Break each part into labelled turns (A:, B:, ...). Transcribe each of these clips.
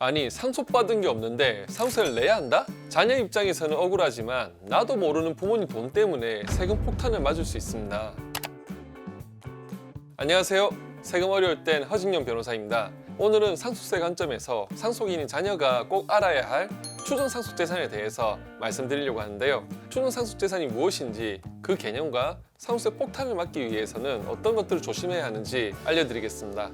A: 아니 상속받은 게 없는데 상속세를 내야 한다? 자녀 입장에서는 억울하지만 나도 모르는 부모님 돈 때문에 세금 폭탄을 맞을 수 있습니다. 안녕하세요. 세금 어려울 땐 허진영 변호사입니다. 오늘은 상속세 관점에서 상속인인 자녀가 꼭 알아야 할 추정상속재산에 대해서 말씀드리려고 하는데요. 추정상속재산이 무엇인지 그 개념과 상속세 폭탄을 막기 위해서는 어떤 것들을 조심해야 하는지 알려드리겠습니다.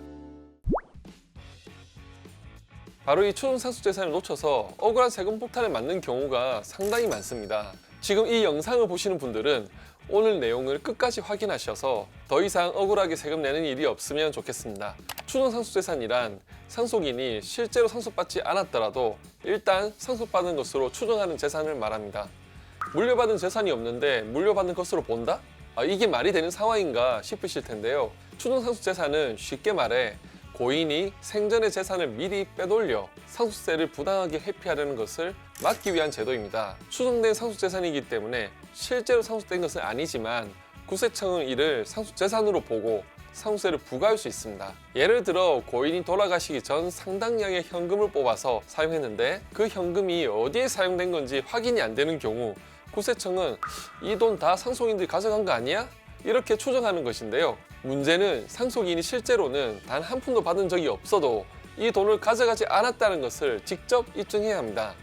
A: 바로 이 추정상속재산을 놓쳐서 억울한 세금 폭탄을 맞는 경우가 상당히 많습니다. 지금 이 영상을 보시는 분들은 오늘 내용을 끝까지 확인하셔서 더 이상 억울하게 세금 내는 일이 없으면 좋겠습니다. 추정상속재산이란 상속인이 실제로 상속받지 않았더라도 일단 상속받은 것으로 추정하는 재산을 말합니다. 물려받은 재산이 없는데 물려받는 것으로 본다? 이게 말이 되는 상황인가 싶으실 텐데요. 추정상속재산은 쉽게 말해 고인이 생전의 재산을 미리 빼돌려 상속세를 부당하게 회피하려는 것을 막기 위한 제도입니다. 추정된 상속재산이기 때문에 실제로 상속된 것은 아니지만 국세청은 이를 상속재산으로 보고 상속세를 부과할 수 있습니다. 예를 들어 고인이 돌아가시기 전 상당량의 현금을 뽑아서 사용했는데 그 현금이 어디에 사용된 건지 확인이 안 되는 경우 국세청은 이 돈 다 상속인들이 가져간 거 아니야? 이렇게 추정하는 것인데요. 문제는 상속인이 실제로는 단 한 푼도 받은 적이 없어도 이 돈을 가져가지 않았다는 것을 직접 입증해야 합니다.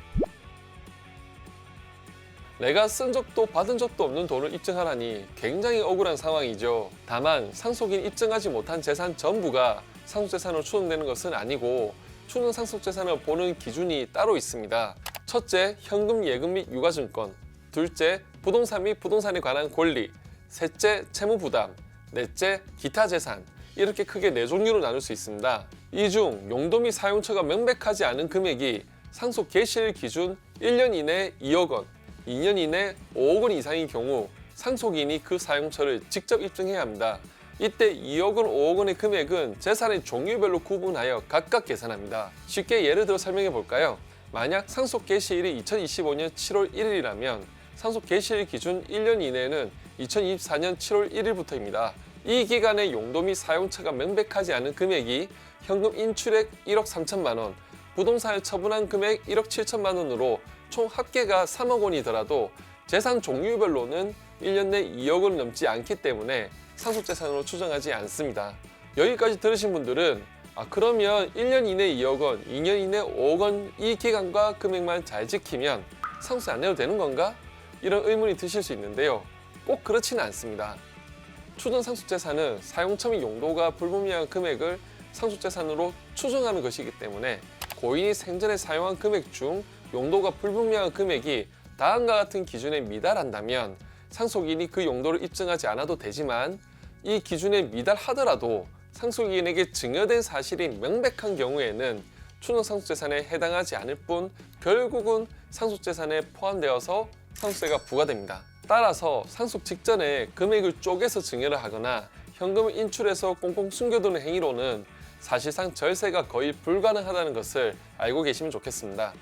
A: 내가 쓴 적도 받은 적도 없는 돈을 입증하라니 굉장히 억울한 상황이죠. 다만 상속인이 입증하지 못한 재산 전부가 상속재산으로 추정되는 것은 아니고 추정상속재산을 보는 기준이 따로 있습니다. 첫째, 현금, 예금 및 유가증권. 둘째, 부동산 및 부동산에 관한 권리. 셋째, 채무부담. 넷째, 기타 재산. 이렇게 크게 4종류로 나눌 수 있습니다. 이 중 용도 및 사용처가 명백하지 않은 금액이 상속 개시일 기준 1년 이내 2억 원, 2년 이내 5억 원 이상인 경우 상속인이 그 사용처를 직접 입증해야 합니다. 이때 2억 원, 5억 원의 금액은 재산의 종류별로 구분하여 각각 계산합니다. 쉽게 예를 들어 설명해 볼까요? 만약 상속 개시일이 2025년 7월 1일이라면 상속 개시일 기준 1년 이내는 2024년 7월 1일부터입니다. 이 기간의 용도 및 사용처가 명백하지 않은 금액이 현금 인출액 1억 3천만 원, 부동산을 처분한 금액 1억 7천만 원으로 총 합계가 3억 원이더라도 재산 종류별로는 1년 내 2억 원 넘지 않기 때문에 상속재산으로 추정하지 않습니다. 여기까지 들으신 분들은 그러면 1년 이내 2억 원, 2년 이내 5억 원 이 기간과 금액만 잘 지키면 상속세 안 내도 되는 건가? 이런 의문이 드실 수 있는데요. 꼭 그렇지는 않습니다. 추정상속재산은 사용처 및 용도가 불분명한 금액을 상속재산으로 추정하는 것이기 때문에 고인이 생전에 사용한 금액 중 용도가 불분명한 금액이 다음과 같은 기준에 미달한다면 상속인이 그 용도를 입증하지 않아도 되지만 이 기준에 미달하더라도 상속인에게 증여된 사실이 명백한 경우에는 추정상속재산에 해당하지 않을 뿐 결국은 상속재산에 포함되어서 상속세가 부과됩니다. 따라서 상속 직전에 금액을 쪼개서 증여를 하거나 현금을 인출해서 꽁꽁 숨겨두는 행위로는 사실상 절세가 거의 불가능하다는 것을 알고 계시면 좋겠습니다.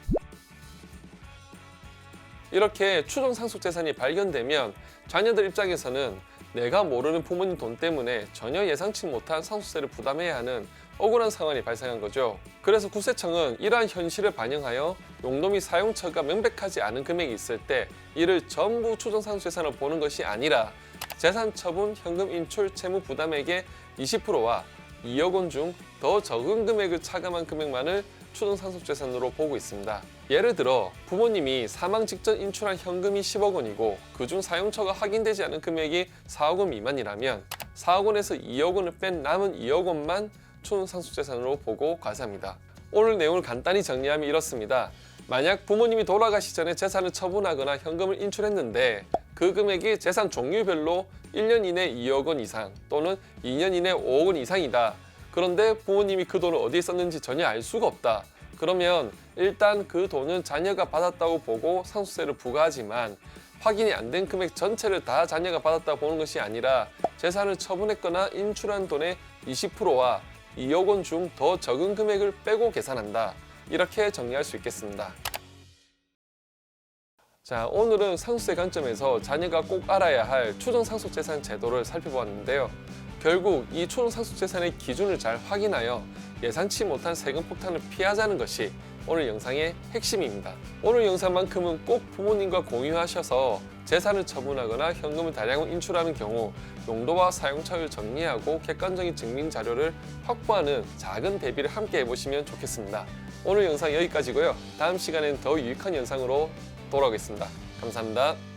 A: 이렇게 추정상속재산이 발견되면 자녀들 입장에서는 내가 모르는 부모님 돈 때문에 전혀 예상치 못한 상속세를 부담해야 하는 억울한 상황이 발생한 거죠. 그래서 국세청은 이러한 현실을 반영하여 용도 및 사용처가 명백하지 않은 금액이 있을 때 이를 전부 추정상속재산으로 보는 것이 아니라 재산 처분, 현금 인출, 채무 부담액의 20%와 2억 원 중 더 적은 금액을 차감한 금액만을 추정상속재산으로 보고 있습니다. 예를 들어 부모님이 사망 직전 인출한 현금이 10억 원이고 그중 사용처가 확인되지 않은 금액이 4억 원 미만이라면 4억 원에서 2억 원을 뺀 남은 2억 원만 추정상속재산으로 보고 과세합니다. 오늘 내용을 간단히 정리하면 이렇습니다. 만약 부모님이 돌아가시 전에 재산을 처분하거나 현금을 인출했는데 그 금액이 재산 종류별로 1년 이내 2억 원 이상 또는 2년 이내 5억 원 이상이다. 그런데 부모님이 그 돈을 어디에 썼는지 전혀 알 수가 없다. 그러면 일단 그 돈은 자녀가 받았다고 보고 상속세를 부과하지만 확인이 안 된 금액 전체를 다 자녀가 받았다고 보는 것이 아니라 재산을 처분했거나 인출한 돈의 20%와 2억 원 중 더 적은 금액을 빼고 계산한다. 이렇게 정리할 수 있겠습니다. 자, 오늘은 상속세 관점에서 자녀가 꼭 알아야 할 추정상속재산 제도를 살펴보았는데요. 결국 이 추정상속재산의 기준을 잘 확인하여 예상치 못한 세금 폭탄을 피하자는 것이 오늘 영상의 핵심입니다. 오늘 영상만큼은 꼭 부모님과 공유하셔서 재산을 처분하거나 현금을 다량 인출하는 경우 용도와 사용처를 정리하고 객관적인 증빙 자료를 확보하는 작은 대비를 함께 해보시면 좋겠습니다. 오늘 영상 여기까지고요. 다음 시간엔 더 유익한 영상으로 돌아오겠습니다. 감사합니다.